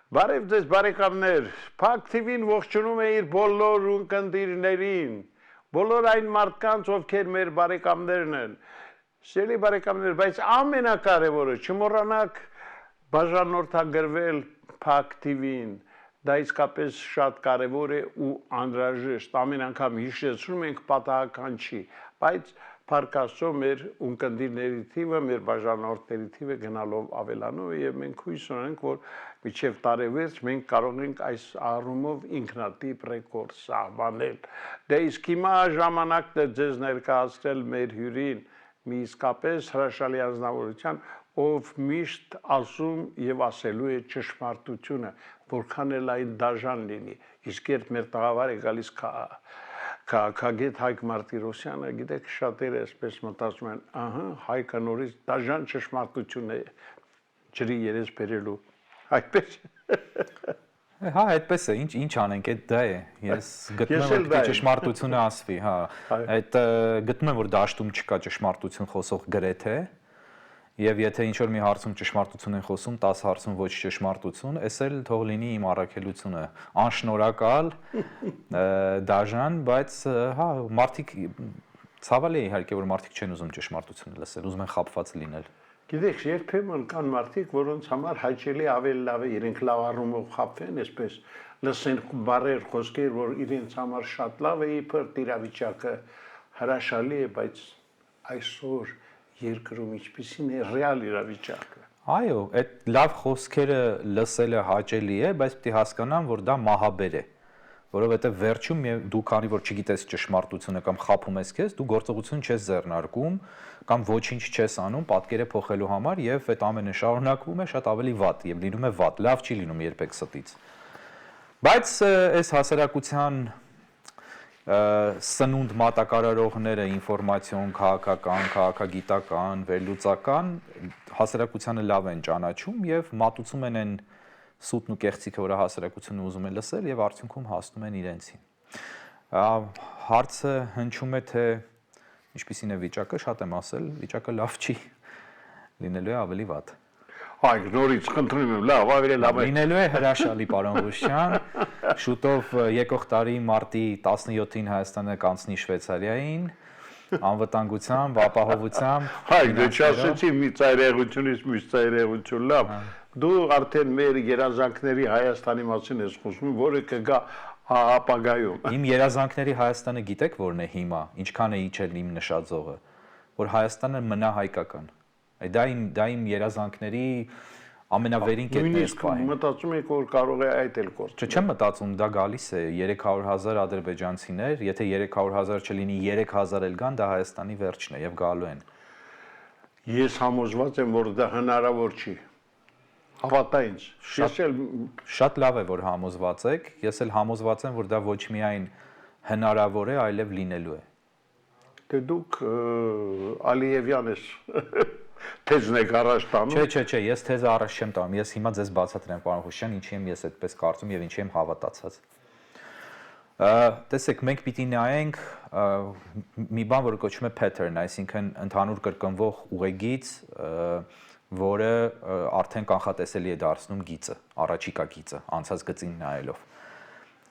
Բարև ձեզ բարեկամներ, Փակ TV-ն ողջունում է իր բոլոր ունկնդիրներին, բոլոր այն մարդկանց, ովքեր մեր բարեկամներն են, սիրելի բարեկամներ, բայց ամենակարևորը չմոռանաք բաժանորդագրվել Փակ TV-ին, դա իսկապես շատ կարևոր է ու անհրաժեշտ, ամեն անգամ հիշեցնում ենք պատահական չի, բայց Փառք Աստծո մեր ունկնդիրների թիվը, մեր բաժանորդների թիվը գնալով ավելանում է եւ մենք հույս ունենք, որ մինչև տարեվերջ մենք կարող ենք այս առումով ինքնատիպ ռեկորդ սահմանել։ Դե իսկ հիմա ժամանակն է ձեզ ներկայացնել մեր հյուրին, մի իսկապես հրաշալի անձնավորության, ով միշտ ասում եւ ասելու է ճշմարտությունը, որքան էլ այն դաժան լինի։ Իսկ երբ մեր տաղավար է գալիս Քաղաքագետ Հայկ Մարտիրոսյանը, գիտեք, շատերը այսպես մտածում են, ահա, Հայկը նորից դաժան ճշմարտություն է ջրի երես բերելու, այդպես։ Հա, այդպես է, ինչ անենք, այդ դա է։ Ես գտնում եմ, որ ճշմարտությունը ասվի, հա։ Այդ գտնում եմ, որ դաշտում չկա ճշմարտություն խոսող գրեթե, եւ եթե ինչ որ մի հարցում ճշմարտություն են խոսում, 10 հարցում ոչ ճշմարտություն, էս էլ թող լինի իմ առաքելությունը, անշնորհակալ, դաժան, բայց հա, մարդիկ ցավալի է իհարկե, որ մարդիկ չեն ուզում ճշմարտությունը լսել, ուզում են խաբված լինել։ Գիտեք, երբեմն կան մարդիկ, որոնց համար հաճելի ավելի լավ է իրենք լավ առումով խաբվեն, այսպես լսեն բառեր, խոսքեր, որ իրենց համար շատ լավ է, իբր տիրավիճակը հրաշալի է, բայց այսօր երկրում ինչպիսին է ռեալ իրավիճակը։ Այո, այդ լավ խոսքերը լսելը հաճելի է, բայց պետք է հասկանան, որ դա մահաբեր է, որովհետև վերջում դու քանի որ չգիտես ճշմարտությունը կամ խաբում ես քեզ, դու գործողություն չես ձեռնարկում կամ ոչինչ չես անում պատկերը փոխելու համար եւ այդ ամենը շարունակվում է շատ ավելի վատ եւ լինում է վատ, լավ չի լինում երբեք ստից։ Բայց այս հասարակության սնունդ մատակարարողները ինֆորմացիոն, քաղաքական, քաղաքագիտական, վերլուծական հասարակությանը լավ են ճանաչում եւ մատուցում են այն սուտն ու կեղծիքը, որը հասարակությունը ուզում է լսել եւ արդյունքում հասնում են իրենցին։ Հարցը հնչում է թե ինչպիսին է վիճակը, շատ եմ ասել, վիճակը լավ չի, լինելու է ավելի վատ։ Այ նորից խնդրում եմ, լավ, ավելի լավ է։ Լինելու է հրաշալի, պարոն Ղուշյան, շուտով եկող տարի մարտի 17-ին Հայաստանը կանցնի Շվեյցարիային, անվտանգությամբ, ապահովությամբ։ Հայ, դե չասեցի մի ծայրեղությունից մյուս ծայրեղություն, լավ։ Դու արդեն մեր երազանքների Հայաստանի մասին ես խոսում, որը կգա ապագայում։ Իմ երազանքների Հայաստանը գիտեք որն է հիմա, ինչքան է իջել իմ նշածողը, որ Հայաստանը մնա հայկական։ Դա իմ երազանքների ամենավերին կետն է սպահին։ Մտածում եք, որ կարող է այդ էլ կորցնել։ Չեմ մտածում, դա գալիս է 300,000 ադրբեջանցիներ, եթե 300,000 չլինի 3,000 էլ գան, դա Հայաստանի վերջն է եւ գալու են։ Ես համոզված եմ, որ դա հնարավոր չի։ Հավատա ինձ։ Շատ լավ է, որ համոզված եք, ես էլ համոզված եմ, որ դա ոչ միայն հնարավոր է, այլև լինելու է։ Դե դուք Ալիևյան ես թեզն եք առաջ տանում։ Չէ, ես թեզը առաջ չեմ տանում, ես հիմա ձեզ բացատրեմ, պարոն Ղուշյան, ինչի եմ ես այդպես կարծում եւ ինչի եմ հավատացած։ Տեսեք, մենք պիտի նայենք մի բան, որը կոչվում է pattern, այսինքն ընդհանուր կրկնվող ուղեգիծ, որը արդեն կանխատեսելի է դարձնում գիծը, առաջիկա գիծը, անցած գծին նայելով։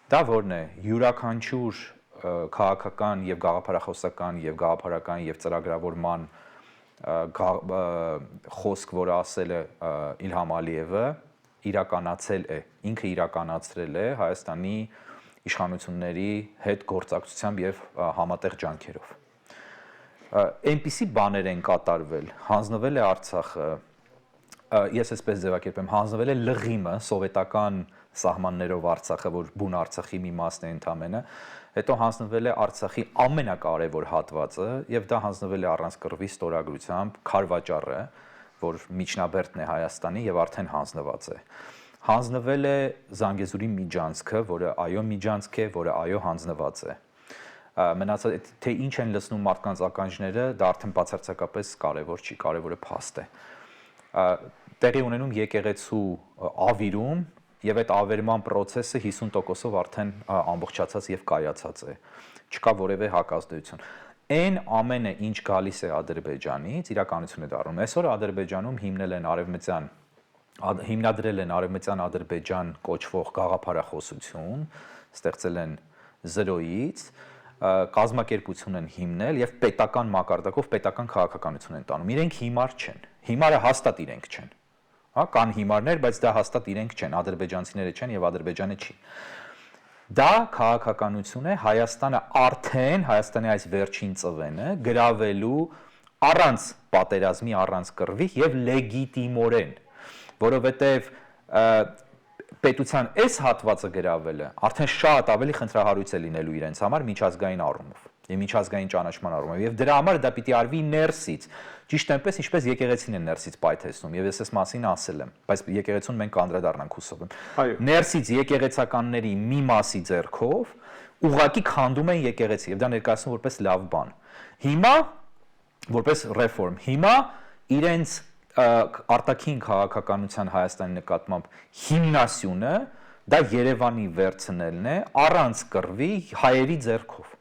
Դա որն է, յուրաքանչյուր քաղաքական եւ գաղափարախոսական եւ գաղափարական եւ ծրագրավորման խոսք, որը ասել է Իլհամ Ալիևը, իրականացել է, ինքը իրականացրել է Հայաստանի իշխանությունների հետ գործակցությամբ եւ համատեղ ջանքերով։ Այնպիսի բաներ են կատարվել, հանձնվել է Արցախը, ես այսպես ձևակերպեմ, հանձնվել է լղիմը, սովետական սահմաններով Արցախը, որ բուն Արցախի մի մասն է ընդամենը, հետո հանձնվել է Արցախի ամենակարևոր հատվածը եւ դա հանձնվել է առանց կռվի ստորագրությամբ Քարվաճառը, որ միջնաբերդն է Հայաստանի եւ արդեն հանձնված է։ Հանձնվել է Զանգեզուրի միջանցքը, որը այո միջանցք է, որը այո հանձնված է։ Մնացած թե ինչ են լսնում մարդկանց ականջները, դա արդեն բացարձակապես կարևոր չի, կարևորը փաստ է։ Տեղի ունենում եկեղեցու ավիրում եւ այդ ավերման process-ը 50%-ով արդեն ամբողջացած եւ կայացած է։ Չկա որևէ հակազդեցություն։ Այն ամենը, ինչ գալիս է Ադրբեջանից, իրականություն է դառնում։ Այսօր Ադրբեջանում հիմնել են արևմտյան հիմնադրել են Արևմտյան Ադրբեջան կոչվող գաղափարախոսություն, ստեղծել են 0-ից, կազմակերպություն են հիմնել եւ պետական մակարդակով պետական քաղաքականություն են տանում։ Իրենք հիմար չեն։ Հիմարը հաստատ իրենք չեն։ Հա, կան հիմարներ, բայց դա հաստատ իրենք չեն, ադրբեջանցիները չեն եւ Ադրբեջանը չի։ Դա քաղաքականություն է Հայաստանը արդեն Հայաստանի այս վերջին ծվենը գրավելու առանց պատերազմի, առանց կռվի եւ լեգիտիմորեն, որովհետեւ պետության այս հատվածը գրավելը արդեն շատ ավելի խնդրահարույց է լինելու իրենց համար միջազգային առումով եւ միջազգային ճանաչման առումով եւ դրա համար դա պիտի արվի ներսից ճիշտ այնպես ինչպես եկեղեցին է ներսից պայթեցնում եւ ես այս մասին ասել եմ բայց եկեղեցուն մենք կանդրադառնանք հուսով եմ ներսից եկեղեցականների մի մասի ձեռքով ուղակի քանդում են եկեղեցի եւ դա ներկայացնում որպես լավ բան հիմա որպես ռեֆորմ հիմա իրենց արտաքին քաղաքականության Հայաստանի նկատմամբ հիմնասյունը դա Երևանի վերցնելն է առանց կռվի հայերի ձեռքով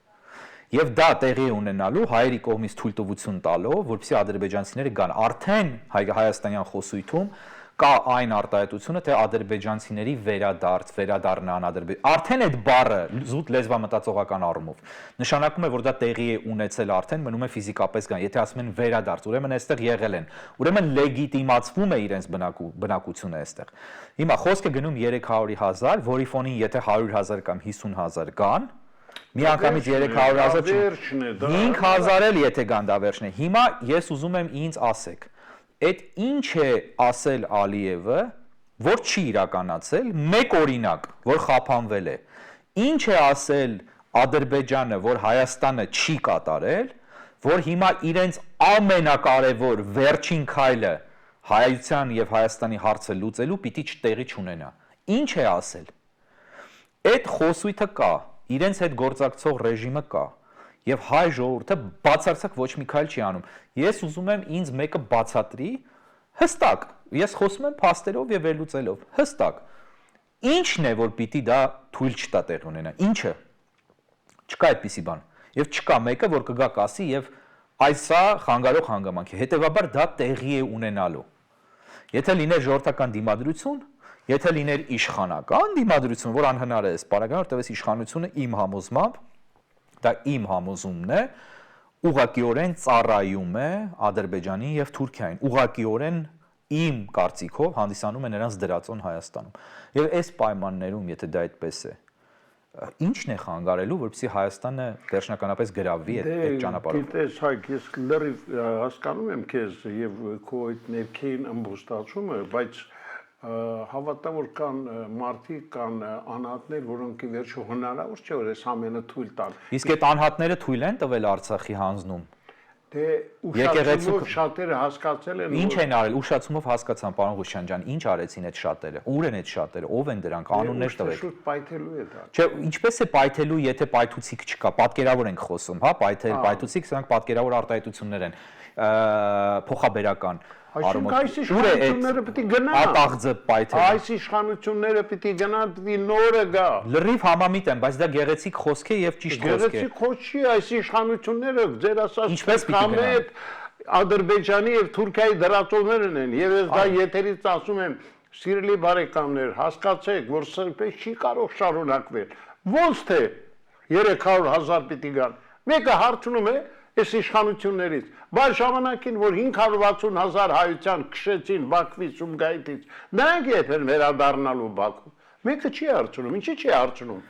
եւ դա տեղի ունենալու հայերի կողմից թույլտվություն տալով որպեսզի ադրբեջանցիները գան արդեն հայաստանյան խոսույթում կա այն արտահայտությունը թե ադրբեջանցիների վերադառնան արդեն այդ բառը զուտ լեզվամտածողական առումով նշանակում է որ դա տեղի է ունեցել արդեն մնում է ֆիզիկապես կան եթե ասում են վերադարձ ուրեմն այստեղ եղել են ուրեմն լեգիտիմացվում է իրենց բնակությունը այստեղ հիմա խոսքը գնում 300,000 որի ֆոնին եթե 100,000 կամ 50,000 կան միանգամից 300,000 5,000 էլ եթե կան դա վերջն է հիմա ես ուզում եմ ինձ ասեք Այդ ինչ է ասել Ալիևը, որ չի իրականացել, մեկ օրինակ, որ խափանվել է։ Ինչ է ասել Ադրբեջանը, որ Հայաստանը չի կատարել, որ հիմա իրենց ամենակարևոր վերջին քայլը հայության եւ Հայաստանի հարցը լուծելու պիտի տեղի չունենա։ Ինչ է ասել։ Այդ խոսույթը կա, իրենց հետ գործակցող ռեժիմը կա։ Եվ հայ ժողովուրդը բացարձակ ոչ մի քայլ չի անում։ Ես ուզում եմ ինձ մեկը բացատրի հստակ։ Ես խոսում եմ փաստերով եւ վերլուծելով։ Հստակ։ Ինչն է որ պիտի դա թույլ չտա տեղ ունենա։ Ինչը։ Չկա այդպիսի բան։ Եվ չկա մեկը որ կգա կասի եւ այսա խանգարող հանգամանք է։ Հետևաբար դա տեղի է ունենալու։ Եթե լիներ ժողովրդական դիմադրություն, եթե լիներ իշխանական դիմադրություն, որ անհնար է այս պարագան, որտեղ այս իշխանությունը իմ համոզմամբ դա իմ համոզումն է ուղղակիորեն ծառայում է Ադրբեջանին եւ Թուրքիային ուղղակիորեն իմ կարծիքով հանդիսանում է նրանց դրածոն Հայաստանում եւ այս պայմաններում եթե դա այդպես է ինչն է խանգարելու որպեսզի Հայաստանը վերջնականապես գրավի այդ ճանապարհով Գիտես Հայկ ես լրիվ հասկանում եմ քեզ եւ քո այդ ներքին ըմբոստացումը բայց հավատա որ կան մարդիկ կան անհատներ որոնք ի վերջո հնարավոր չէ որ այս ամենը թույլ տան իսկ այդ անհատները թույլ են տվել Արցախի հանձնում դե ուշացումով շատերը հասկացել են ինչ են արել ուշացումով հասկացան պարոն Ղուշյան ջան ինչ արեցին այդ շատերը ուր են այդ շատերը ով են դրանք անուններ տվել շուտ պայթելու է դա չէ ինչպես է պայթելու եթե պայթուցիկ չկա պատկերավոր ենք խոսում հա պայթել պայթուցիկ սրանք պատկերավոր արտահայտություններ են փոխաբերական Այսինքն այս իշխանությունները պիտի գնա ատաղձը պայթել այս իշխանությունները պիտի գնա դի նորը գա լրիվ համամիտ եմ բայց դա գեղեցիկ խոսք է եւ ճիշտ խոսք է գեղեցիկ խոսք չի այս իշխանությունները ձեր ասած ինչպես պիտի գնա Ադրբեջանի եւ Թուրքիայի դրածոներն են եւ ես դա եթերից ասում եմ սիրելի բարեկամներ հասկացեք որ սրպես չի կարող շարունակվել ոնց թե 300,000 պիտի գան մեկը հարցնում է այս իշխանություններից բայց ժամանակին որ 560,000 հայության քշեցին Բաքվից Սումգայիթից նրանք երբ են վերադառնալու Բաքու մեկը չի հարցնում ինչի չի հարցնում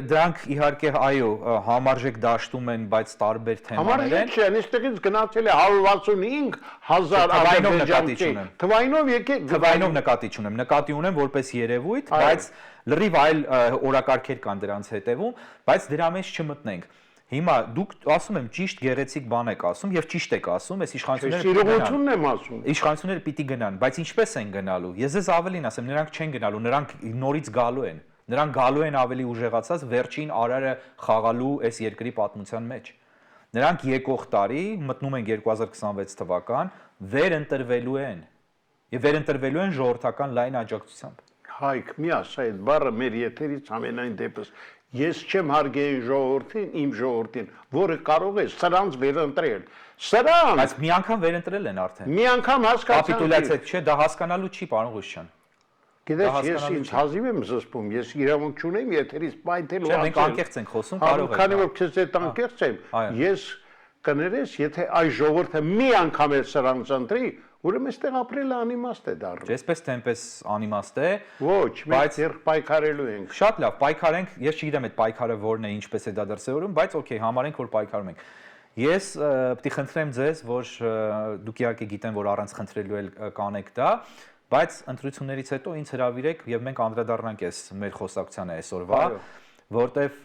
դրանք իհարկե այո համարժեք դաշտում են բայց տարբեր թեմաներ են համարժեք չեն այստեղից գնացել է 165,000 ադրբեջանցի թվայնով նկատի չունեմ նկատի ունեմ որպես երևույթ բայց լրիվ այլ օրակարգեր կան դրանց հետևում բայց դրա մեջ չմտնենք Հիմա դուք ասում եմ ճիշտ գեղեցիկ բան եք ասում եւ ճիշտ եք ասում, այս իշխանություններն եմ ասում։ Իշխանությունները պիտի գնան, բայց ինչպես են գնալու։ Ես ձեզ ավելին ասեմ, նրանք չեն գնալու, նրանք նորից գալու են։ Նրանք գալու են ավելի ուժեղացած վերջին արարը խաղալու այս երկրի պատմության մեջ։ Նրանք եկող տարի մտնում են 2026 թվական, վերընտրվելու են։ Եվ վերընտրվելու են ժողովրդական լայն աջակցությամբ։ Հայկ, մի ասա այդ բառը մեր եթերից ամենայն դեպս Ես չեմ հարգեի ժողովրդին, իմ ժողովրդին, որը կարող է սրանց վերընտրել։ Սրանց Բայց մի անգամ վերընտրել են արդեն։ մի անգամ հասկացան։ Կապիտուլյացիա չէ, դա հասկանալու չի, պարոն Ղուշյան։ Գիտես, ես ինձ հազիվ եմ զսպում, ես իրավունք չունեմ եթերից պայթել ու Չէ, մենք անկեղծ ենք խոսում, կարող եք։ Քանի որ քեզ այդ անկեղծ եմ, ես կներես, եթե այս ժողովուրդը մի անգամ էլ սրանց ընտրի, ուրեմն այստեղ ապրելը անիմաստ է դառնում։ Այսպես թե այնպես անիմաստ է։ Ոչ, մենք դեռ պայքարելու ենք։ Շատ լավ, պայքարենք, ես չգիտեմ այդ պայքարը որն է, ինչպես է դա դրսևորում, բայց օքեյ, համարենք, որ պայքարում ենք։ Ես պետք է խնդրեմ ձեզ, որ դուք իհարկե գիտեմ, որ առանց խնդրելու էլ կանեք դա, բայց ընտրություններից հետո ինձ հրավիրեք եւ մենք անդրադառնանք այս մեր խոսակցությանը այսօրվա, որտեվ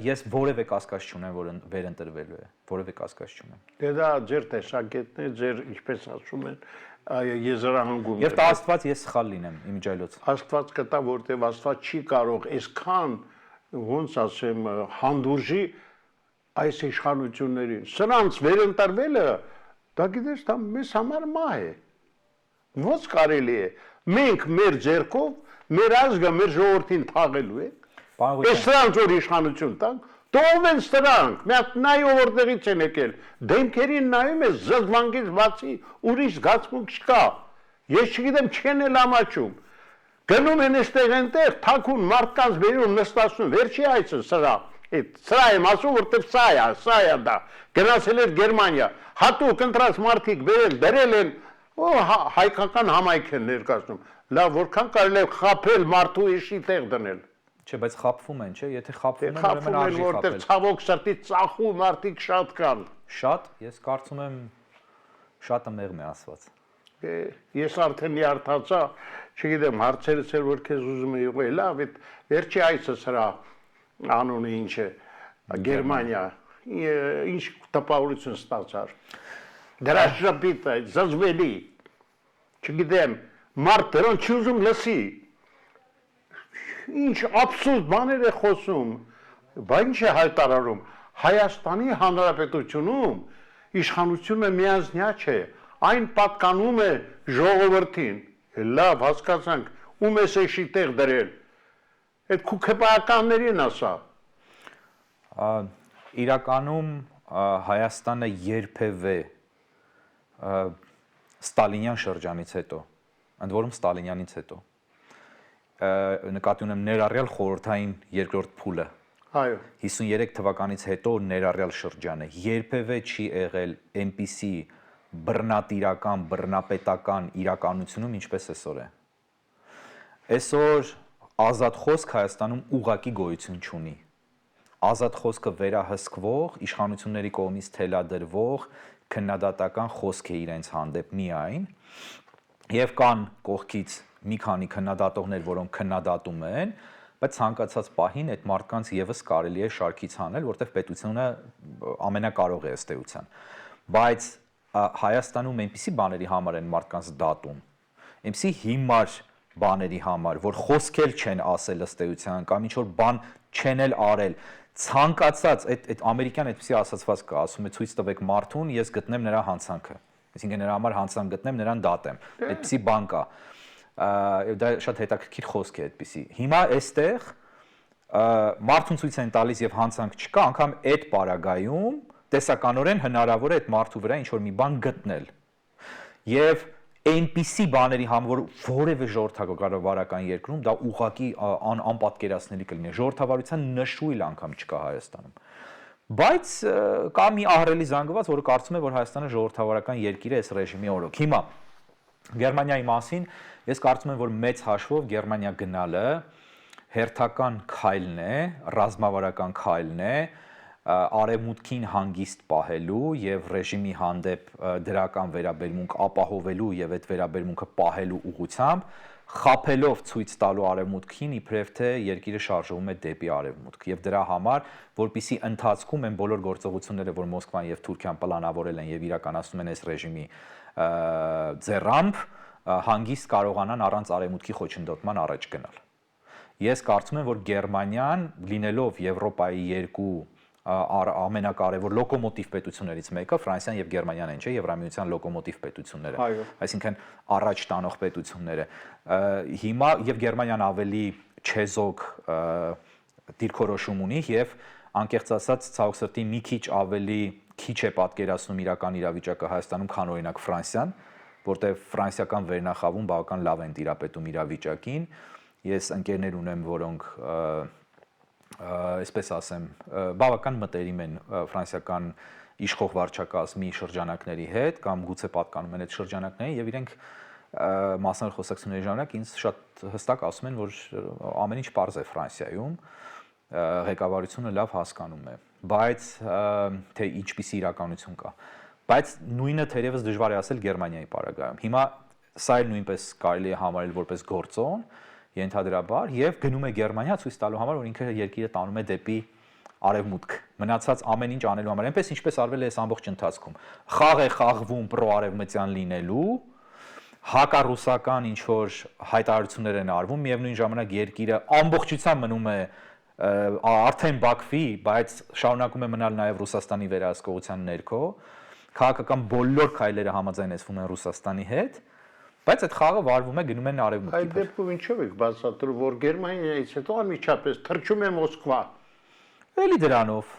ես որևէ կասկած չունեմ, որ վերընտրվելու է, որևէ կասկած չունեմ։ Դե դա ձեր տեսակետն է, ձեր ինչպես ասում են, եզրահանգում։ Եվ տա Աստված ես սխալ լինեմ իմիջայլոց։ Աստված կտա, որտեվ Աստված չի կարող այսքան, ոնց ասեմ, հանդուրժի այս իշխանություններին։ Սրանց վերընտրվելը, դա գիտես, դա մեզ համար մահ է։ Ոնց կարելի է։ Մենք մեր ձեռքով, մեր ազգը, մեր ժողովրդին թաղելու ենք։ Այս սրանց որ իշխանություն տանք, տով են սրանք, մի հատ նայով որտեղից են եկել, դեմքերին նայում ես զզվանգից բացի ուրիշ զգացմունք չկա, ես չգիտեմ չեն էլ ամաչում, գնում են այստեղ այնտեղ, թաքուն մարդկանց բերում նստացնում, վերջի այցը սրա եմ ասում, որտև սա է դա, գնացել էր Գերմանիա, հատուկ ընտրած մարդիկ բերել են, հայկական համայնք են ներկայացնում, լավ, որքան կարելի է խաբել մարդու իշի տեղ դնել։ Չէ, բայց խաբվում են, չէ, եթե խաբվում են, խաբվում են, որտեղ ցավոք սրտի ծախու մարդիկ շատ կան։ Շատ, ես կարծում եմ շատը մեղմ է ասված։ Ես արդեն իարթացա, չգիտեմ, հարցերս էլ որ քեզ ուզում եի ուղղել, լավ, այդ վերջի այցը սրա անունը ինչ է, Գերմանիա, ինչ տպավորություն ստացար։ Դրա շփիթը, զզվելի, չգիտեմ, մարդ դրան չի ուզում լսի, ինչ աբսուրդ բաներ է խոսում, բա ինչ է հայտարարում, Հայաստանի Հանրապետությունում իշխանությունը միանձնյա չէ, այն պատկանում է ժողովրդին, լավ հասկացանք, ում ես էշի տեղ դրել, այդ քուքեպայականներին ասա։ Իրականում Հայաստանը երբևէ Ստալինյան շրջանից հետո, ընդ որում Ստալինյանից հետո, նկատի ունեմ ներառյալ խորհրդային երկրորդ փուլը, 53 թվականից հետո ներառյալ շրջանը, երբևէ չի եղել այնպիսի բռնատիրական, բռնապետական իրականությունում, ինչպես այսօր է։ Այսօր ազատ խոսք Հայաստանում ուղղակի գոյություն չունի։ Ազատ խոսքը վերահսկվող, իշխանությունների կողմից թելադրվող քննադատական խոսք է իրենց հանդեպ միայն, եւ կան կողքից մի քանի քննադատողներ, որոնք քննադատում են, բայց ցանկացած պահին այդ մարդկանց եւս կարելի է շարքից հանել, որտեղ պետությունը ամենակարող է ըստ էության։ Բայց Հայաստանում այնպիսի բաների համար են մարդկանց դատում, այնպիսի հիմար բաների համար, որ խոսքել չեն ասել ըստ էության կամ ինչ որ բան չեն էլ արել, ցանկացած այդ ամերիկյան այդպիսի ասացված կա, ասում է ցույց տվեք մարդուն, ես գտնեմ նրա հանցանքը, այսինքն նրա համար հանցանք գտնեմ, նրան դատեմ, այդպիսի բան կա, դա շատ հետաքրքիր խոսք է այդպիսի։ Հիմա այստեղ մարդուն ցույց են տալիս եւ հանցանք չկա, անգամ այդ պարագայում տեսականորեն հնարավոր է այդ մարդու վրա ինչ որ մի բան գտնել։ Եվ այնպիսի բաների համար որևէ ժողովրդավարական երկրում դա ուղղակի անպատկերացնելի կլինի։ Ժողովրդավարության նշույլ անգամ չկա Հայաստանում։ Բայց կա մի ահռելի զանգված, որը կարծում է, որ Հայաստանը ժողովրդավարական երկիր է այս ռեժիմի օրոք։ Հիմա Գերմանիայի մասին ես կարծում եմ, որ մեծ հաշվով Գերմանիա գնալը հերթական քայլն է, ռազմավարական քայլն է, արևմուտքին հանգիստ պահելու եւ ռեժիմի հանդեպ դրական վերաբերմունք ապահովելու եւ այդ վերաբերմունքը պահելու ուղղությամբ խափելով ցույց տալու արևմուտքին իբրև թե երկիրը շարժվում է դեպի արևմուտք եւ դրա համար որպիսի ընթացքում են բոլոր գործողությունները որ Մոսկվան եւ Թուրքիան պլանավորել են եւ իրականացնում են այս ռեժիմի ձեռամբ հանգիստ կարողանան առանց արևմուտքի խոչընդոտման առաջ գնալ։ Ես կարծում եմ որ Գերմանիան լինելով Եվրոպայի երկու ամենակարևոր լոկոմոտիվ պետություններից մեկը Ֆրանսիան եւ Գերմանիան են, չէ, Եվրամիության լոկոմոտիվ պետությունները, այսինքն առաջ տանող պետությունները։ Հիմա եւ Գերմանիան ավելի չեզոք դիրքորոշում ունի եւ անկեղծ ասած ցավոք սրտի մի քիչ ավելի քիչ է պատկերացնում իրական իրավիճակը Հայաստանում, քան օրինակ Ֆրանսիան, որտեղ ֆրանսիական վերնախավում բավական լավ են տիրապետում իրավիճակին։ Ես ընկերներ ունեմ, որոնք այսպես ասեմ, բավական մտերիմ են ֆրանսիական իշխող վարչակազմի շրջանակների հետ կամ գուցե պատկանում են այդ շրջանակներին եւ իրենք մասնավոր խոսակցությունների ժամանակ ինձ շատ հստակ ասում են, որ ամեն ինչ պարզ է Ֆրանսիայում, ղեկավարությունը լավ հասկանում է, բայց թե ինչպիսի իրականություն կա, բայց նույնը թերևս դժվար է ասել Գերմանիայի պարագայում։ Հիմա սա էլ նույնպես կարելի է համարել որպես գործոն, ենթադրաբար, եւ գնում է Գերմանիա ցույց տալու համար, որ ինքը երկիրը տանում է դեպի արևմուտք։ Մնացած ամեն ինչ անելու համար, այնպես ինչպես արվել է այս ամբողջ ընթացքում։ Խաղ է խաղվում պրոարևմտյան լինելու, հակառուսական ինչ որ հայտարարություններ են արվում, միևնույն ժամանակ երկիրը ամբողջությամբ մնում է արդեն Բաքվի, բայց շարունակում է մնալ նաև Ռուսաստանի վերահսկողության ներքո, քաղաքական բոլոր քայլերը համաձայնեցվում են Ռուսաստանի հետ, բայց այդ խաղը վարվում է գնում են արևմուտքի։ Այդ դեպքում ինչով եք բացատրում, որ Գերմանիայից հետո անմիջապես թռչում է Մոսկվա։ Էլի դրանով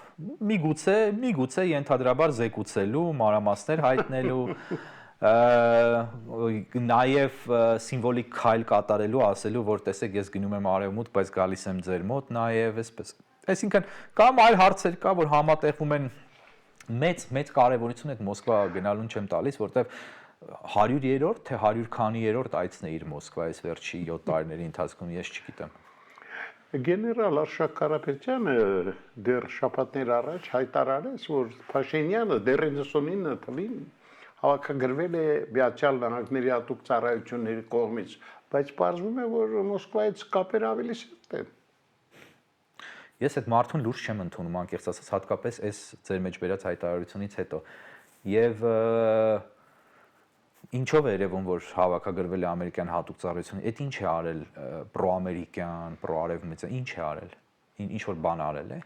միգուցե ենթադրաբար զեկուցելու, մանրամասներ հայտնելու, նաև սիմվոլիկ քայլ կատարելու, ասելու, որ տեսեք, ես գնում եմ արևմուտք, բայց գալիս եմ ձեր մոտ, նաև այսպես։ Այսինքն կամ այլ հարցեր կա, որ համատեղվում են մեծ կարևորություն այդ Մոսկվա գնալուն չեմ տալիս, որտեվ 100-րդ թե 100 քանի-երորդ այցն է իր Մոսկվա այս վերջի 7 տարիների ընթացքում, ես չգիտեմ։ Գեներալ Արշակ Կարապետյանը դեռ շաբաթներ առաջ հայտարարեց, որ Փաշինյանը դեռ 99 թվականին հավաքագրվել է Միացյալ Նահանգների հատուկ ծառայությունների կողմից, բայց պարզվում է, որ Մոսկվայից կապերը ավելի սերտ են։ Ես այդ մարդուն լուրջ չեմ ընդունում, անկեղծ ասած, հատկապես այս ձեր մեջ բերած հայտարարությունից հետո։ Եվ ինչով է երևում, որ հավաքագրվել է ամերիկյան հատուկ ծառայությունը, այդ ինչ է արել պրոամերիկյան, պրոարևմտյան, ինչ է արել, ինչ որ բան արել է։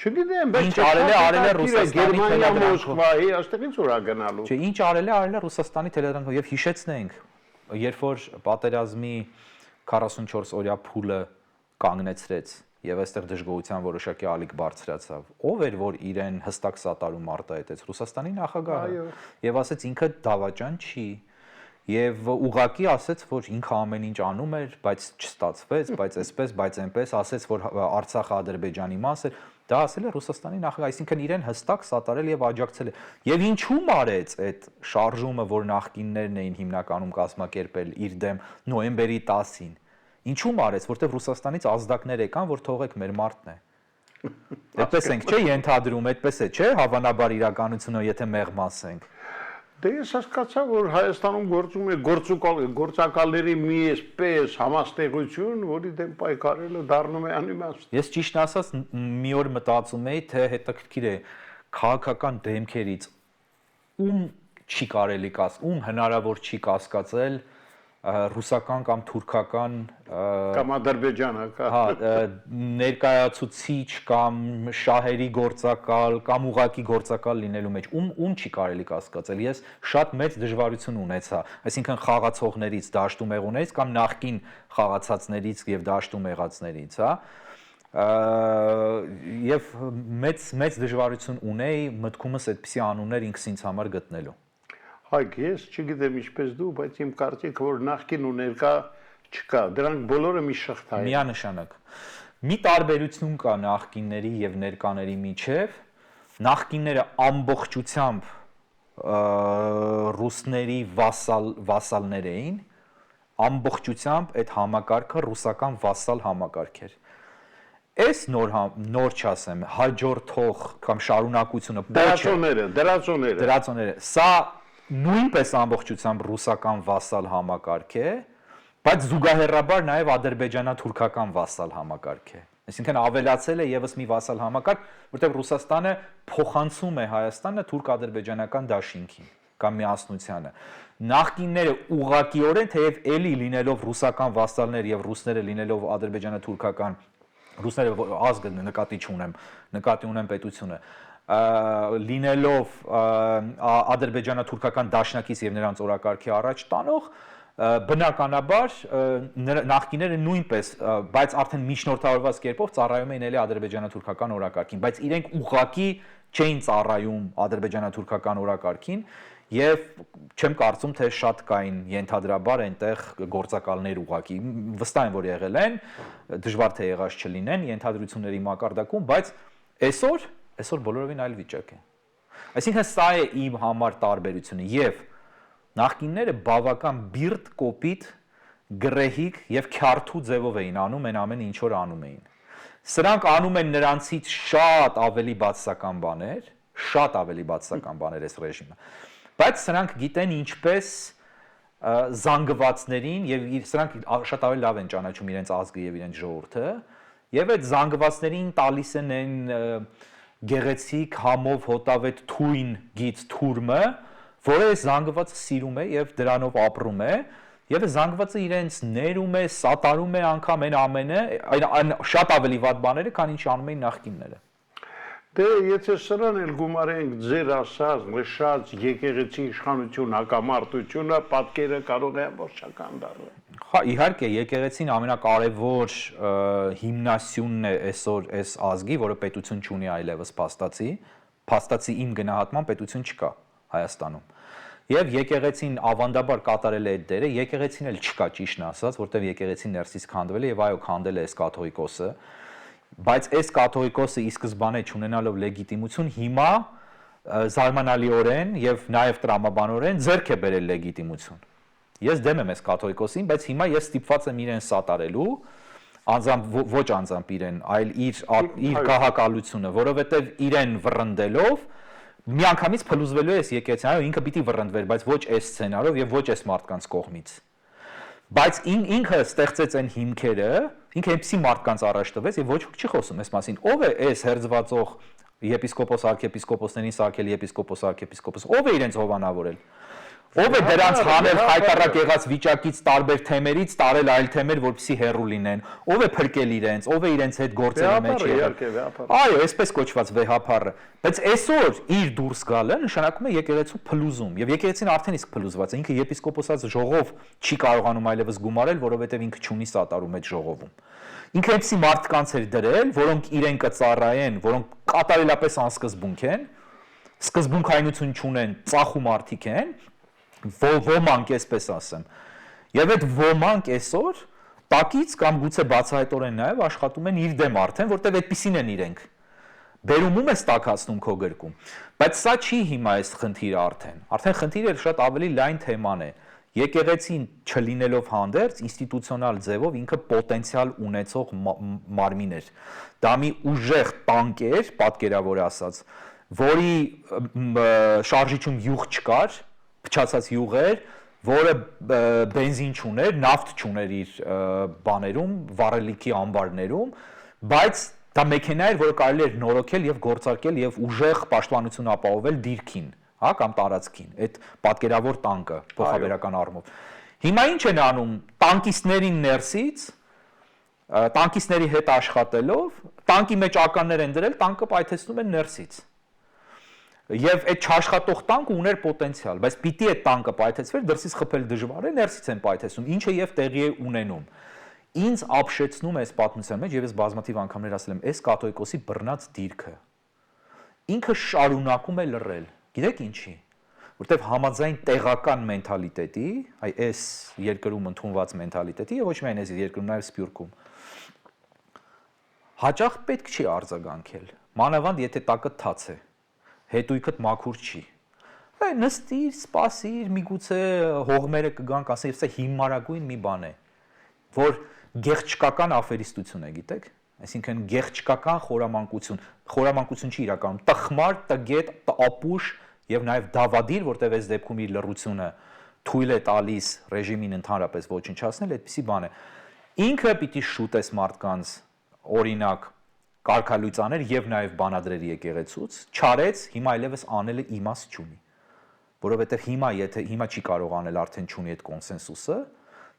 Չգիտեմ, բայց ինչ արել է Ռուսաստանի Մոսկվայի, այստեղից ուրա գնալու։ Չէ, ինչ արել է Ռուսաստանի թելադրանքով եւ հիշեցնենք, երբ որ պատերազմի 44 օրյա փուլը կանգնեցրեց եւ այստեղ դժգոհության որոշակի ալիք բարձրացավ, ով էր որ իրեն հստակ սատարում արտահայտեց Ռուսաստանի նախագահը եւ ասեց ինքը դավաճան չի եւ ուղակի ասեց որ ինքը ամեն ինչ անում էր, բայց չստացվեց, բայց այսպես, բայց այնպես, ասեց որ Արցախը Ադրբեջանի մաս է, դա ասել է Ռուսաստանի նախագահը, այսինքն իրեն հստակ սատարել եւ աջակցել է։ Եվ ինչու մարեց այդ շարժումը, որ նախկիններն էին հիմնականում կազմակերպել իր դեմ նոյեմբերի 10-ին։ Ինչու մարեց, որտեվ Ռուսաստանից ազդակներ եկան, որ թողեք մեր մարդն է։ Այդպես ենք, չէ, ենթադրում, այդպես է, չէ, հավանաբար իրականությունը, եթե մեղմ ասենք։ Դե ես հասկացա, որ Հայաստանում գործում է գործակալների մի այսպես համաստեղություն, որի դեմ պայքարելը դառնում է անիմաստ։ Ես ճիշտ ասած մի օր մտածում էի, թե հետաքրքիր է քաղաքական դեմքերից ում չի կարելի ում հնարավոր չի կասկածել ռուսական կամ թուրքական կամ ադրբեջանական ներկայացուցիչ կամ շահերի գործակալ կամ ուղակի գործակալ լինելու մեջ ում չի կարելի կասկածել։ Ես շատ մեծ դժվարություն ունեցա, այսինքն խաղացողներից, դաշտում եղողներից կամ նախկին խաղացածներից եւ դաշտում եղածներից, հա, եւ մեծ դժվարություն ունեի մտքումս այդպիսի անուններ ինքս ինձ համար գտնելու։ Հայք, ես չգիտեմ ինչպես դու, բայց իմ կարծիքը որ նախկին ու ներկա չկա, դրանք բոլորը մի շղթա են։ Միանշանակ։ Մի տարբերություն կա նախկինների եւ ներկաների միջև, նախկինները ամբողջությամբ ռուսների վասալներ էին, ամբողջությամբ այդ համակարգը ռուսական վասալ համակարգ էր։ Այս նոր չասեմ, հաջորդող կամ շարունակությունը դրածոները, սա նույնպես ամբողջությամբ ռուսական վասալ համակարգ է, բայց զուգահեռաբար նաև ադրբեջանա-թուրքական վասալ համակարգ է։ Այսինքն ավելացել է եւս մի վասալ համակարգ, որտեղ Ռուսաստանը փոխանցում է Հայաստանը թուրք-ադրբեջանական դաշինքին կամ միասնությանը։ Նախկինները ուղղակիորեն, թեև էլի լինելով ռուսական վասալներ եւ ռուսները լինելով ադրբեջանա-թուրքական, ռուսները ազգը նկատի ունեմ պետությունը, լինելով ադրբեջանա-թուրքական դաշնակից եւ նրանց օրակարգի առաջ տանող, բնականաբար նախկիները նույնպես, բայց արդեն միջնորդավորված կերպով ծառայում էին էլի ադրբեջանա-թուրքական օրակարգին, բայց իրենք ուղղակի չէին ծառայում ադրբեջանա-թուրքական օրակարգին եւ չեմ կարծում թե շատ կային ենթադրաբար այնտեղ գործակալներ ուղղակի վստահ եմ որ եղել են, դժվար թե եղած չլինեն ենթադրությունների մակարդակում, բայց այսօր բոլորովին այլ վիճակ է։ Այսինքն սա է իմ համար տարբերությունը եւ նախկինները բավական բիրտ, կոպիտ, գրեհիկ եւ քյարթու ձևով էին անում այն ամենը, ինչ որ անում էին։ Սրանք անում են նրանցից շատ ավելի բացասական բաներ այս ռեժիմը։ Բայց սրանք գիտեն ինչպես զանգվածներին եւ սրանք շատ ավելի լավ են ճանաչում իրենց ազգը եւ իրենց ժողովուրդը եւ այդ զանգվածներին տալիս են այն գեղեցիկ համով հոտավետ թույն գից թուրմը, որը այս զանգվածը սիրում է եւ դրանով ապրում է եւ զանգվածը իրենց ներում է, սատարում է անգամ այն ամենը, այն շատ ավելի վատ բաները, քան ինչ անում էին նախկինները։ Դե եթե սրան էլ գումարենք ձեր ասած նշած եկեղեցի իշխանություն հակամարտությունը պատկերը կարող է ամբողջական դառնալ։ Հա իհարկե եկեղեցին ամենակարևոր հիմնասյունն է այսօր այս ազգի, որը պետություն չունի այլևս փաստացի իմ գնահատման պետություն չկա Հայաստանում։ Եվ եկեղեցին ավանդաբար կատարել է այդ դերը, եկեղեցին էլ չկա ճիշտն ասած, որտեղ եկեղեցին ներսից քանդվել է եւ այո քանդել է այս կաթողիկոսը, բայց այս կաթողիկոսը ի սկզբանե չունենալով լեգիտիմություն հիմա զարմանալիորեն եւ նաեւ տրամաբանորեն ձեռք է բերել լեգիտիմություն։ Ես դեմ եմ այս կաթողիկոսին, բայց հիմա ես ստիպված եմ իրեն սատարելու, ոչ անձամբ իրեն, այլ իր գահակալությունը, որովհետեւ իրեն վռնդելով միանգամից փլուզվելու է այս եկեղեցին, այո ինքը պիտի վռնդվեր, բայց ոչ այս սցենարով եւ ոչ այս մարդկանց կողմից։ Բայց ինքը ստեղծեց այն հիմքերը, ինքը այնպիսի մարդկանց առաջ տվեց եւ ոչ ոք չի խոսում այս մասին։ Ո՞վ է այս հերձվածող եպիսկոպոս արքեպիսկոպոսներին սարքել եպիսկոպոս արքեպիսկոպոս, ով է իրենց հովանավորել։ Ով է դրանց հանել հայտարարակ եղած վիճակից տարբեր թեմերից տարել այլ թեմեր, որպեսզի հեռու լինեն։ Ով է փրկել իրենց, ով է իրենց հետ գործերի մեջ եղել։ Այո, այսպես կոչված վեհապարը։ Բայց այսօր իր դուրս գալը նշանակում է եկեղեցու փլուզում, եւ եկեղեցին արդեն իսկ փլուզված է։ Ինքը եպիսկոպոսած ժողով չի կարողանում այլևս գումարել, որովհետեւ ինքը չունի սատարում այդ ժողովում։ Ինքը այնպիսի մարդկանց էր դրել, որոնք իրեն կծառայեն, որոնք կատարելապես անսկզբունք են, սկզբունքայնություն չունեն, ծախու մարդիկ են, ոմանք այսպես ասեմ։ Եվ այդ ոմանք այսօր տակից կամ գուցե բացահայտորեն նաև աշխատում են իր դեմ արդեն, որտեղ այդպիսին են իրենք։ Բերումում է ստակացնում քո գրկում։ Բայց սա չի հիմա այս խնդիրը արդեն խնդիրը շատ ավելի լայն թեման է։ Եկեղեցին չլինելով հանդերձ ինստիտուցիոնալ ձևով ինքը պոտենցիալ ունեցող մարմին էր։ Դա մի ուժեղ տանկ էր, պատկերավոր ասած, որի շարժիչում յուղ չկար, փչացած յուղ էր, որը բենզին չուներ, նավթ չուներ իր բաներում, վառելիքի ամբարներում, բայց դա մեքենա էր, որը կարելի էր նորոգել եւ գործարկել եւ ուժեղ պաշտպանություն ապահովել դիրքին, հա, կամ տարածքին, այդ պատկերավոր տանկը փոխաբերական առումով։ Հիմա ինչ են անում տանկիստներին ներսից, տանկիստների հետ աշխատելով, տանկի մեջ ականներ են դրել, տանկը պայթեցնում են ներսից։ Եվ այդ չաշխատող տանկը ուներ պոտենցիալ, բայց պիտի այդ տանկը պայթեցվեր, դրսից խփել դժվար է, ներսից են պայթեցնում, ինչը եւ տեղի է ունենում։ Ինձ ապշեցնում է այս պատմության մեջ եւ ես բազմաթիվ անգամներ ասել եմ, այս կաթողիկոսի բռնած դիրքը ինքը շարունակում է լռել։ Գիտեք ինչի։ Որտեվ համաձայն տեղական մենթալիտետի, այս երկրում ընդունված մենթալիտետի եւ ոչ միայն այս երկրում, նաեւ Սփյուռքում, հաճախ պետք չի արձագանքել։ Մանավանդ եթե տակը թաց է, հետույքդ մաքուր չի։ Նստիր, սպասիր, միգուցե հողմերը կգան, ասեն, սա հիմարագույն մի բան է, որ գեղչկական աֆերիստություն է, գիտեք։ Այսինքն գեղչկական խորամանկություն չի իրականում, տխմար, տգետ, ապուշ եւ նաեւ դավադիր, որտեղ այս դեպքում իր լռությունը թույլ է տալիս ռեժիմին ընդհանրապես ոչնչացնել, այդպիսի բան է։ Ինքը պիտի շուտես մարդկանց օրինակ կարգալույծաներ եւ նաեւ բանադրեր եկեղեցուց, չարեց, հիմա այլևս անելը իմաստ չունի, որովհետեւ հիմա չի կարող անել, արդեն չունի այդ կոնսենսուսը,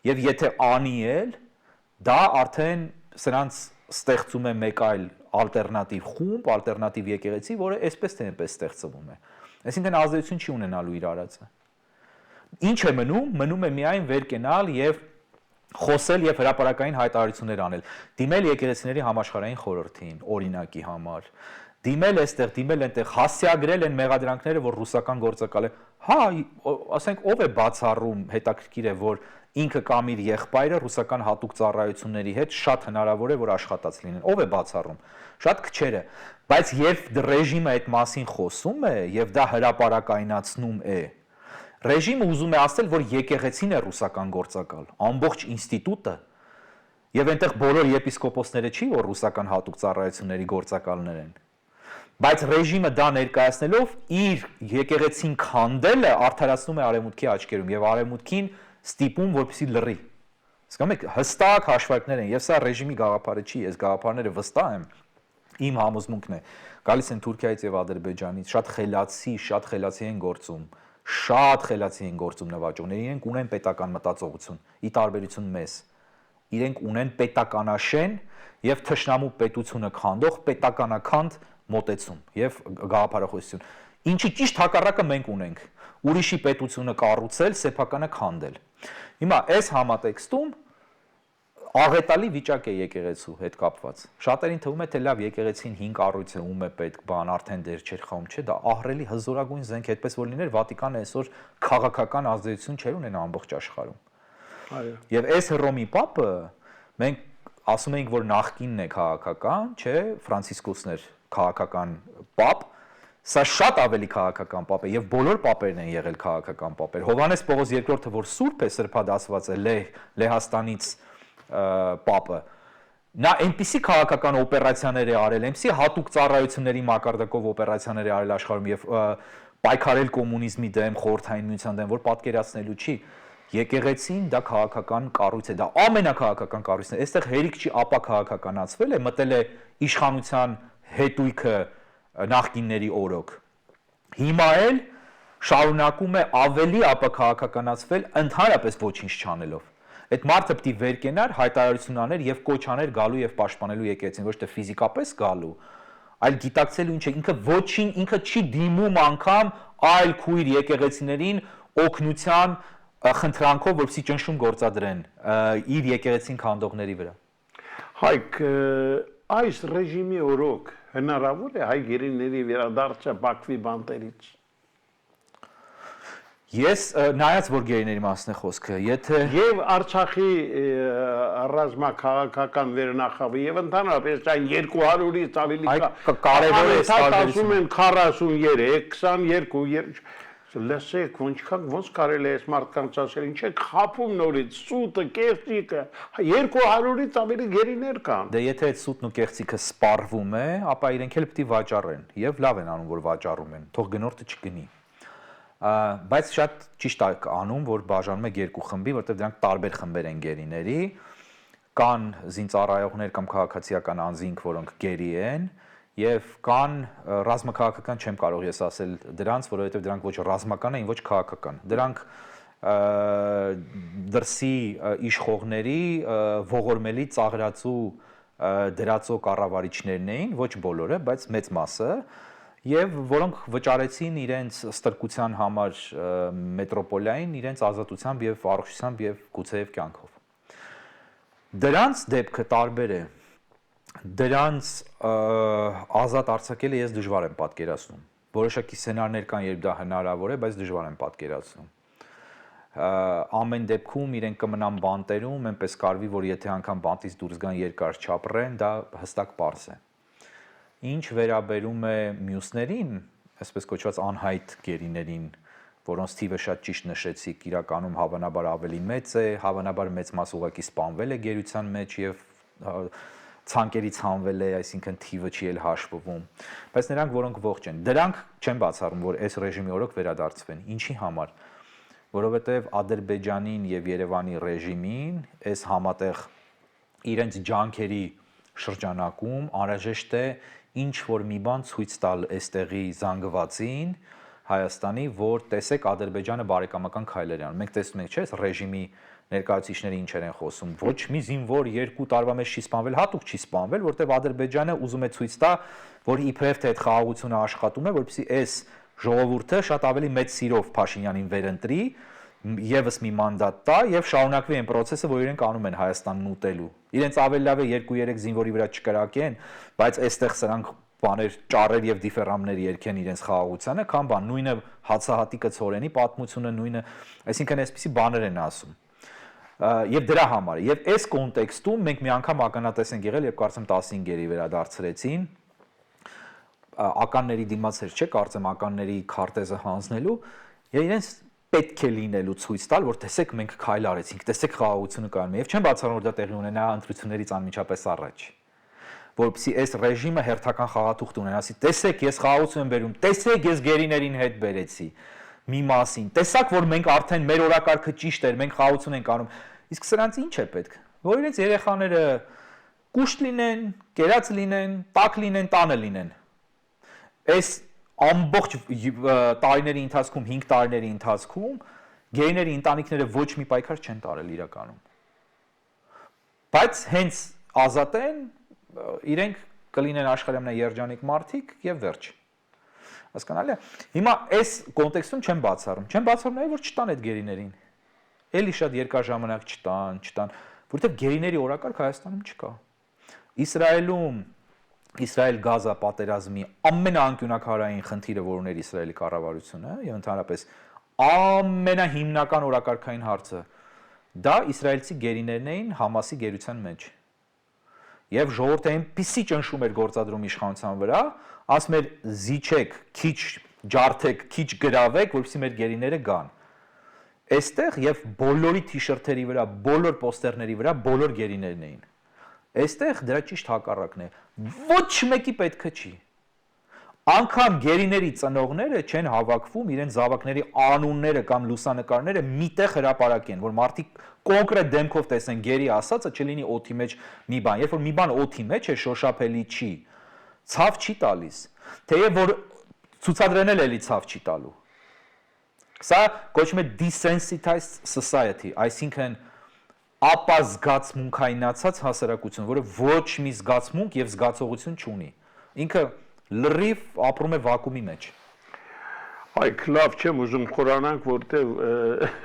եւ եթե անի էլ, դա արդեն սրանց ստեղծում է մեկ այլ ալտերնատիվ խումբ, ալտերնատիվ եկեղեցի, որը այսպես թե այնպես ստեղծվում է։ Այսինքն ազդեցություն չի ունենալու իր արածը։ Ինչ է մնում է միայն վեր կենալ եւ խոսել եւ հրապարակային հայտարարություններ անել։ Դիմել եկեղեցիների համաշխարհային խորհրդին, օրինակի համար։ Դիմել այնտեղ հասցեագրել են մեղադրանքները, որ ռուսական գործակալ է։ Հա, ասենք ով է բացառում, հետաքրքիր է, որ ինքը կամ իր եղբայրը ռուսական հատուկ ծառայությունների հետ շատ հնարավոր է, որ աշխատած լինեն։ Ով է բացառում։ Շատ քչերը, բայց երբ ռեժիմը այդ մասին խոսում է եւ դա հրապարակայնացնում է, ռեժիմը ուզում է ասել, որ եկեղեցին է ռուսական գործակալ, ամբողջ ինստիտուտը, եւ այնտեղ բոլոր եպիսկոպոսները չի, որ ռուսական հատուկ ծառայությունների գործակալներ են։ Բայց ռեժիմը դա ներկայացնելով իր եկեղեցին քանդելը արդարացնում է արևմուտքի աչքերում եւ արևմուտքին ստիպում, որպեսզի լռի։ Հասկանում եք, հստակ հաշվարկներ են, եւ սա ռեժիմի գաղափարը չի, ես գաղափարները վստահ եմ, իմ համոզմունքն է։ Գալիս են Թուրքիայից եւ Ադրբեջանից, շատ խելացի են գործում, շատ խելացի են գործում նվաճողները, իրենք ունեն պետական մտածողություն, ի տարբերություն մեզ։ Իրենք ունեն պետականաշեն եւ թշնամու պետությունը քանդող պետականաքանդ մոտեցում եւ գաղափարախոսություն։ Ինչի ճիշտ հակառակը մենք ունենք։ Ուրիշի պետությունը կառուցել, սեփականը քանդել։ Հիմա այս համատեքստում աղետալի վիճակ է եկեղեցու հետ կապված։ Շատերին թվում է, թե լավ եկեղեցին 5 առույց է, ում է պետք, բան արդեն դեր չէր խաղում, չէ, դա ահռելի հզորագույն զենք, այդպես որ լիներ Վատիկանը այսօր քաղաքական ազդեցություն չէր ունենա ամբողջ աշխարհում։ Այո։ Եվ այս Հռոմի Պապը մենք ասում ենք, որ նախկինն է քաղաքական, չէ, Ֆրանցիսկոսն էր քաղաքական Պապ, սա շատ ավելի քաղաքական Պապ է եւ բոլոր Պապերն են եղել քաղաքական Պապեր։ Հովհաննես Պողոս II-ը, որ սուրբ է, սրբադասված է Լեհաստանից Պապը, նա այնպիսի քաղաքական օպերացիաներ է արել, այնպիսի հատուկ ծառայությունների մակարդակով օպերացիաներ է արել աշխարհում եւ պայքարել կոմունիզմի դեմ, խորհրդային միության դեմ, որ պատկերացնելու չի։ Եկեղեցին դա քաղաքական կառույց է, դա ամենակաղաքական կառույցն է։ Այստեղ հերիք չի ապաքաղաքականացվել է, մտել է իշխանության հետույքը նախկինների օրոք։ Հիմա էլ շարունակում է ավելի ապաքաղաքականացվել ընդհանրապես ոչինչ չանելով։ Այդ մարդը պետք է վեր կենար, հայտարարություն աներ եւ կոչ աներ գալու եւ պաշտպանելու եկեղեցին, ոչ թե ֆիզիկապես գալու, այլ գիտակցելու ինչ է, ինքը չի դիմում անգամ այլ քույր եկեղեցիներին օգնության խնդրանքով, որպեսզի ճնշում գործադրեն իր եկեղեցին քանդողների վրա։ Հայք, այս ռեժիմի օրոք հնարավոր է հայ գերիների վերադարձը Բաքվի բանտերից։ Ես նայած որ գերիների մասն է խոսքը, եթե եւ Արցախի ռազմաքաղաքական վերնախավը եւ ընդհանրապես այն 200-ից ավելի կարևոր է ասում են 43, 22 լսեք, ոնց կարելի է այս մարդկանց ասել, ինչ է խափում նորից, սուտը, կեղծիկը, 200-ից ավելի գերիներ կան։ Դե եթե այդ սուտն ու կեղծիկը սպառվում է, ապա իրենք էլ պետք է վաճառեն, եւ լավ են անում, որ վաճառում են, թող գնորդը չգնի։ Բայց շատ ճիշտ է անում, որ բաժանում եք երկու խմբի, որտեղ դրանք տարբեր խմբեր են գերիների, կան զինծառայողներ կամ քաղաքացիական անձինք, որոնք գերի են, եւ կան ռազմաքաղաքական չեմ կարող ես ասել դրանց, որովհետեւ դրանք ոչ ռազմական են, ոչ քաղաքական։ Դրանք դրսի իշխողների ողորմելի ծաղրացու դրածո կառավարիչներն էին, ոչ բոլորը, բայց մեծ մասը, եւ որոնք վճարեցին իրենց ստրկության համար մետրոպոլիային, իրենց ազատությամբ եւ առողջությամբ եւ գուցեև կյանքով։ Դրանց դեպքը տարբեր է։ Դրանց ազատ արձակելը ես դժվար եմ պատկերացնում։ Որոշակի սցենարներ կան, երբ դա հնարավոր է, բայց դժվար եմ պատկերացնում։ Ամեն դեպքում իրենք կմնան բանտերում, այնպես կարվի, որ եթե անգամ բանտից դուրս գան երկար չապրեն, դա հստակ պարզ է։ Ինչ վերաբերում է մյուսներին, այսպես կոչված անհայտ գերիներին, որոնց թիվը շատ ճիշտ նշեցիք, իրականում հավանաբար ավելի մեծ է, հավանաբար մեծ մաս ուղղակի սպանվել է գերության մեջ եւ ցանկերից հանվել է, այսինքն թիվը չի էլ հաշվվում, բայց նրանք, որոնք ողջ են, դրանք չեն բացառում, որ այս ռեժիմի օրոք վերադարձվեն։ Ինչի համար։ Որովհետեւ Ադրբեջանին եւ Երևանի ռեժիմին այս համատեղ իրենց ջանքերի շրջանակում անհրաժեշտ է ինչ որ մի բան ցույց տալ այստեղի զանգվածին Հայաստանի, որ տեսեք Ադրբեջանը բարեկամական քայլեր է անում։ Մենք տեսնում ենք, չէ՞, ռեժիմի ներկայացուցիչները ինչեր են խոսում։ Ոչ մի զինվոր 2 տարվա մեջ չի սպանվել, հատուկ չի սպանվել, որտեղ Ադրբեջանը ուզում է ցույց տա, որ իբրև թե այդ խաղաղությունը աշխատում է, որպեսզի այս ժողովուրդը շատ ավելի մեծ սիրով Փաշինյանին վերընտրի, եւս մի մանդատ տա եւ շարունակվի այն process-ը, որ իրենք անում են Հայաստանն ուտելու։ Իրենց ավելի լավ է 2-3 զինվորի վրա չկրակեն, բայց այստեղ սրանք բաներ ճառեր եւ դիֆերամներ երկեն իրենց խաղաղությանը, քան բան նույնը հացահատիկը ծորենի պատմությունը նույնը, այսինքն այսպիսի բաներ են ասում։ Եվ դրա համար եւ այս կոնտեքստում մենք մի անգամ ականատես ենք եղել, երբ կարծեմ 15-երի վերադարձրեցին ականների դիմաց էր, չէ՞, կարծեմ ականների քարտեզը հանձնելու եւ իրենց պետք է լինելու ցույց տալ, որ տեսեք մենք քայլ արեցինք, տեսեք խաղաղությունը կայանում է եւ չեմ բացառում որ դա տեղի ունենա ընտրություններից անմիջապես առաջ, որովհետեւ այս ռեժիմը հերթական խաղաթուղթ ունենա, ասի տեսեք ես խաղաղություն եմ բերում, տեսեք ես գերիներին հետ բերեցի մի մասին, տեսակ որ մենք արդեն մեր օրակարգը ճիշտ էր, մենք խաղաղություն ենք անում, իսկ սրանց ինչ է պետք, որ իրենց երեխաները կուշտ լինեն, կերած լինեն, տաք լինեն, տանը լինեն։ Այս ամբողջ տարիների ընթացքում 5 տարիների ընթացքում գեյների ընտանիքները ոչ մի պայքար չեն տարել իրականում։ Բայց հենց ազատ են, իրենք կլինեն աշխարհի ամենաերջանիկ մարդիկ եւ վերջ։ Հասկանալի է։ Հիմա այս կոնտեքստում չեմ բացառում նաեւ որ չտան այդ գերիներին։ Էլի շատ երկար ժամանակ չտան, որովհետեւ գերիների օրակարգ Հայաստանում չկա։ Իսրայելում Իսրայել-Գազա պատերազմի ամենաանկյունակարային խնդիրը, որ ուներ Իսրայելի կառավարությունը, եւ ընդհանրապես ամենահիմնական օրակարգային հարցը, դա իսրայելցի գերիներն էին Համասի գերության մեջ։ Եվ ժողովուրդը այնպիսի ճնշում էր գործադրում իշխանության վրա, ասում էր զիջեք, քիչ ջարդեք, քիչ գրավեք, որպեսզի մեր գերիները գան։ Այստեղ եւ բոլորի թիշերթերի վրա, բոլոր պոստերների վրա բոլոր գերիներն էին։ Այստեղ դրա ճիշտ հակառակն է։ Ոչ մեկի պետքը չի։ Անկամ գերիների ծնողները չեն հավաքվում իրենց զավակների անունները կամ լուսանկարները միտեղ հրապարակեն, որ մարդիկ կոնկրետ դեմքով տեսեն գերի ասածը, չլինի օդի մեջ մի բան։ Երբ որ մի բան օդի մեջ է, շոշափելի չի, ցավ չի տալիս։ Թեև որ ցուցադրեն էլի ցավ չի տալու։ Սա կոչվում է desensitized society, այսինքն ապա զգացմունքայնացած հասարակություն, որը ոչ մի զգացմունք եւ զգացողություն չունի։ Ինքը լրիվ ապրում է վակուումի մեջ։ Այ լավ չեմ ուզում խորանանք, որտեղ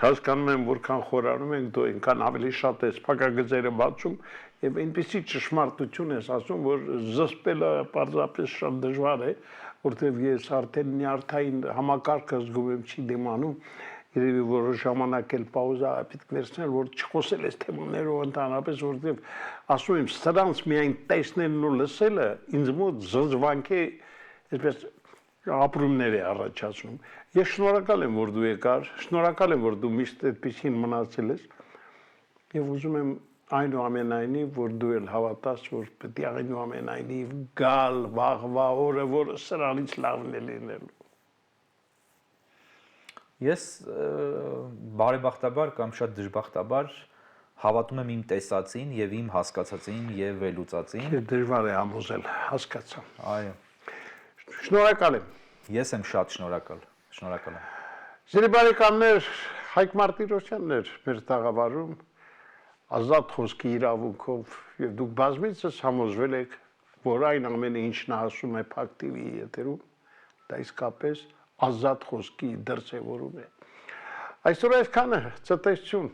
հասկանում եմ, որքան խորանում ենք, դու այնքան ավելի շատ ես փակագծերը բացում եւ այնպեսի ճշմարտություն ես ասում, որ զսպելը պարզապես շատ դժվար է, որտեղ ես արդեն նյարդային համակարգը զգում եմ չի դիմանում, երևի որոշ ժամանակ էլ պաուզա պետք վերցնել, որ չխոսել այս թեմաներով ընդհանրապես, որտեղ ասում եմ, սրանց միայն տեսնելն ու լսելը ինձ մոտ զզվանք է, այսպես ապրումներ է առաջացնում։ Ես շնորհակալ եմ, որ դու եկար, շնորհակալ եմ, որ դու միշտ այդպեսին մնացել ես եւ ուզում եմ այնուամենայնիվ, որ դու էլ հավատաս, որ պետք է այնուամենայնիվ գալ վաղվա օրը, որ սրանից լավն է լինելու։ Ես բարեբախտաբար կամ շատ դժբախտաբար հավատում եմ իմ տեսածին եւ իմ հասկացածին եւ վերլուծածին։ Դժվար է համոզել, հասկացա։ Այո։ Շնորհակալ եմ։ Ես եմ շատ շնորհակալ։ Շնորհակալ եմ։ Ձեր բարեկամներ, Հայկ Մարտիրոսյանն էր մեր տաղավարում ազատ խոսքի իրավունքով եւ դուք բազմիցս համոզվել եք, որ այն ամենը ինչ նա ասում է Փակ TV-ի եթերում, դա իսկապես ազատ խոսքի դրսևորում է։ Այսօր այսքանը, ցտեսություն։